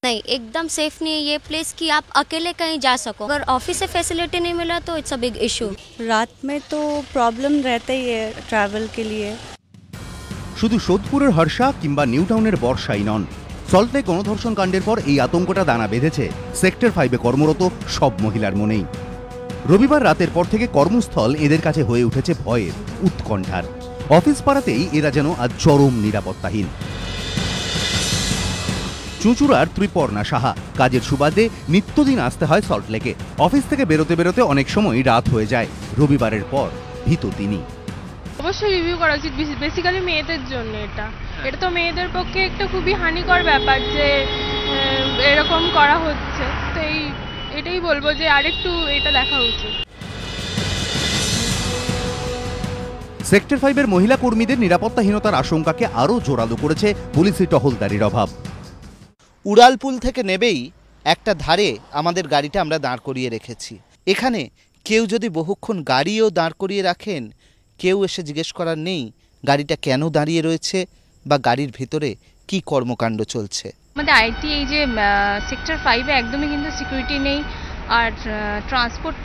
नहीं, एकदम सेफ नहीं है ये प्लेस कि आप अकेले कहीं जा सको। अगर ऑफिस से फैसिलिटी नहीं मिला तो इट्स अ बिग इशू। रात में तो प्रॉब्लम रहता ही है ट्रैवल के लिए। শুধু সোদপুরের হর্ষা কিংবা নিউ টাউনের বর্ষাই নন, সল্টলেক গণধর্ষণ কাণ্ডের পর এই আতঙ্কটা দানা বেঁধেছে সেক্টর 5-এ কর্মরত সব মহিলার মনেই। রবিবার রাতের পর থেকে কর্মস্থল এদের কাছে হয়ে উঠেছে ভয়ের, উৎকণ্ঠার। অফিস পাড়াতেই এরা যেন আজ চরম নিরাপত্তাহীন। চুঁচুড়ার ত্রিপর্ণা সাহা কাজের সুবাদে নিত্যদিন আসতে হয় সল্টলেকে। অফিস থেকে বেরোতে বেরোতে অনেক সময় রাত হয়ে যায়। রবিবারের পর ভীত তিনি। অবশ্যই রিভিউ করা উচিত, বেসিক্যালি মেয়েদের জন্য। এটা তো মেয়েদের পক্ষে একটা খুবই হানিকর ব্যাপার যে এরকম করা হচ্ছে। তো এটাই বলবো যে আরেকটু এটা দেখা উচিত। সেক্টর 5-এর মহিলা কর্মীদের নিরাপত্তাহীনতার আশঙ্কাকে আরও জোরালো করেছে পুলিশি টহলদারির অভাব। উড়ালপুল থেকে নেবেই একটা ধারে আমাদের গাড়িটা আমরা দাঁড় করিয়ে রেখেছি। এখানে কেউ যদি বহুক্ষণ গাড়িও দাঁড় করিয়ে রাখেন, কেউ এসে জিজ্ঞেস করার নেই গাড়িটা কেন দাঁড়িয়ে রয়েছে বা গাড়ির ভিতরে কি কর্মকাণ্ড চলছে। আমাদের আইটি এই যে সেক্টর 5-এ একদমই কিন্তু সিকিউরিটি নেই, আর ট্রান্সপোর্ট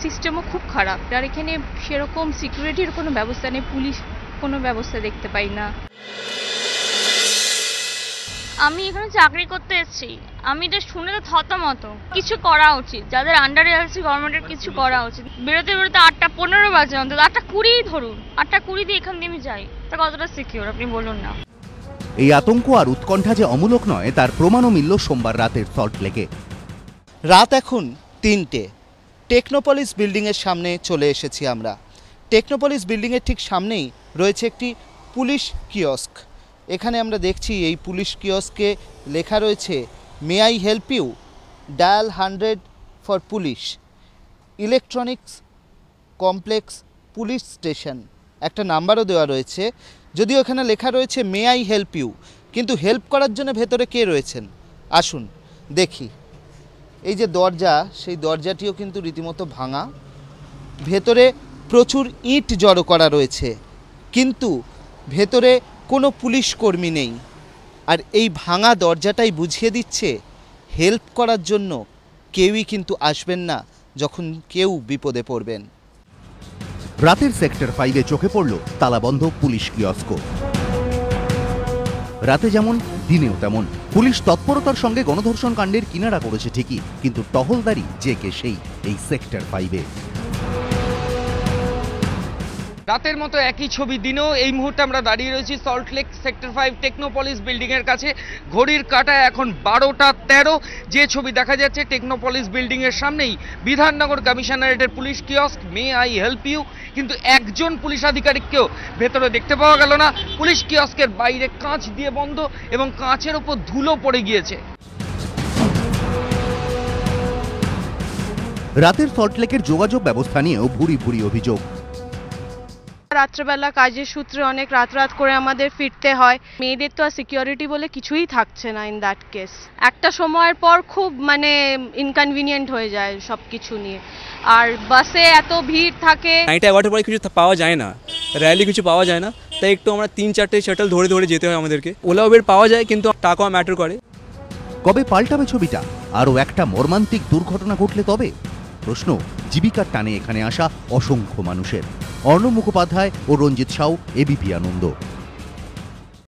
সিস্টেমও খুব খারাপ। আর এখানে সেরকম সিকিউরিটির কোনো ব্যবস্থা নেই, পুলিশ কোনো ব্যবস্থা দেখতে পাই না। আমি এখানে চাকরি করতে এসেছি, আমি এটা শুনে তো থতমত। কিছু করা উচিত, যাদের আন্ডারে আছে গভর্নমেন্টের কিছু করা উচিত। বেরোতে বেরোতে 8:15 বাজে, অন্তত 8:20 ধরুন, 8:20 দিয়ে এখান দিয়ে আমি যাই, তা কতটা সিকিউর আপনি বলুন না। এই আতঙ্ক আর উৎকণ্ঠা যে অমূলক নয় তার প্রমাণও মিলল সোমবার রাতের সল্টলেকে। রাত এখন 3টে। টেকনোপলিস বিল্ডিংয়ের সামনে চলে এসেছি আমরা। টেকনোপলিস বিল্ডিংয়ের ঠিক সামনেই রয়েছে একটি পুলিশ কিয়স্ক। এখানে আমরা দেখছি এই পুলিশ কিয়স্কে লেখা রয়েছে may I help you, dial 100 for police, electronics complex police station. একটা নাম্বারও দেওয়া রয়েছে, যদিও এখানে লেখা রয়েছে মে আই হেল্প ইউ, কিন্তু হেল্প করার জন্য ভেতরে কে রয়েছেন আসুন দেখি। এই যে দরজা, সেই দরজাটিও কিন্তু রীতিমতো ভাঙা, ভেতরে প্রচুর ইট জড়ো করা রয়েছে, কিন্তু ভেতরে কোনো পুলিশ কর্মী নেই। আর এই ভাঙা দরজাটাই বুঝিয়ে দিচ্ছে হেল্প করার জন্য কেউই কিন্তু আসবেন না যখন কেউ বিপদে পড়বেন। রাতের সেক্টর 5-এ চোখে পড়ল তালাবন্ধ পুলিশ কিয়স্ক। রাতে যেমন দিনেও তেমন পুলিশ তৎপরতার সঙ্গে গণধর্ষণ কাণ্ডের কিনারা করেছে ঠিকই, কিন্তু টহলদারি যে কে সেই এই সেক্টর 5-এ। রাতের মতো একই ছবি দিনেও। এই মুহূর্তে আমরা দাঁড়িয়ে রয়েছি সল্টলেক সেক্টর 5 টেকনোপলিস বিল্ডিংয়ের কাছে। ঘড়ির কাঁটায় এখন 12:13। যে ছবি দেখা যাচ্ছে টেকনোপলিস বিল্ডিংয়ের সামনেই বিধাননগর কমিশনারেটের police kiosk May I help you, কিন্তু একজন পুলিশ আধিকারিককেও ভেতরে দেখতে পাওয়া গেল না। পুলিশ কিয়স্কের বাইরে কাঁচ দিয়ে বন্ধ এবং কাঁচের ওপর ধুলো পড়ে গিয়েছে। রাতের সল্টলেকের যোগাযোগ ব্যবস্থা নিয়েও ভুরি ভুরি অভিযোগ। রাত্রেবেলা কাজের সূত্রে অনেক রাত করে আমাদের ফিরতে হয়। মেয়েদের তো আর সিকিউরিটি বলে কিছুই থাকছে না ইন দ্যাট কেস। একটা সময়ের পর খুব ইনকনভিনিয়েন্ট হয়ে যায় সব কিছু নিয়ে। আর বাসে এত ভিড় থাকে, নাইট 11টার পরে কিছু পাওয়া যায় না, র্যালি কিছু পাওয়া যায় না, তাই একটু আমরা 3-4টে শাটল ধরে যেতে হয় আমাদেরকে। ওলা উবের পাওয়া যায় কিন্তু টাকা ম্যাটার করে। কবে পাল্টাবে ছবিটা? আরও একটা মর্মান্তিক দুর্ঘটনা ঘটলে তবে? প্রশ্ন জীবিকার টানে এখানে আসা অসংখ্য মানুষের। অর্ণব মুখোপাধ্যায় ও রঞ্জিত সাউ, এবিপি আনন্দ।